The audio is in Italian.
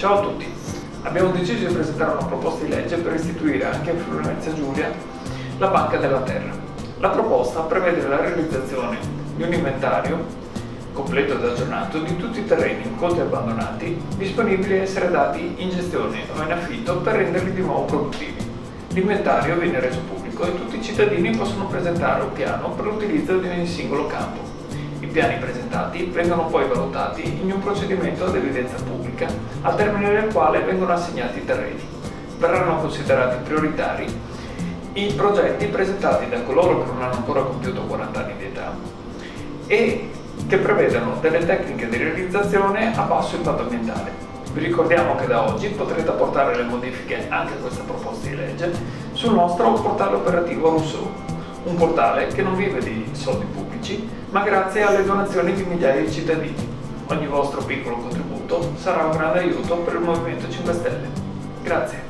Ciao a tutti! Abbiamo deciso di presentare una proposta di legge per istituire anche in Friuli Venezia Giulia la Banca della Terra. La proposta prevede la realizzazione di un inventario completo ed aggiornato di tutti i terreni incolti e abbandonati disponibili a essere dati in gestione o in affitto per renderli di nuovo produttivi. L'inventario viene reso pubblico e tutti i cittadini possono presentare un piano per l'utilizzo di ogni singolo campo. I piani presentati vengono poi valutati in un procedimento ad evidenza pubblica, al termine del quale vengono assegnati i terreni. Verranno considerati prioritari i progetti presentati da coloro che non hanno ancora compiuto 40 anni di età e che prevedano delle tecniche di realizzazione a basso impatto ambientale. Vi ricordiamo che da oggi potrete apportare le modifiche anche a questa proposta di legge sul nostro portale operativo Rousseau, un portale che non vive di soldi pubblici, ma grazie alle donazioni di migliaia di cittadini. Ogni vostro piccolo contributo sarà un grande aiuto per il Movimento 5 Stelle. Grazie.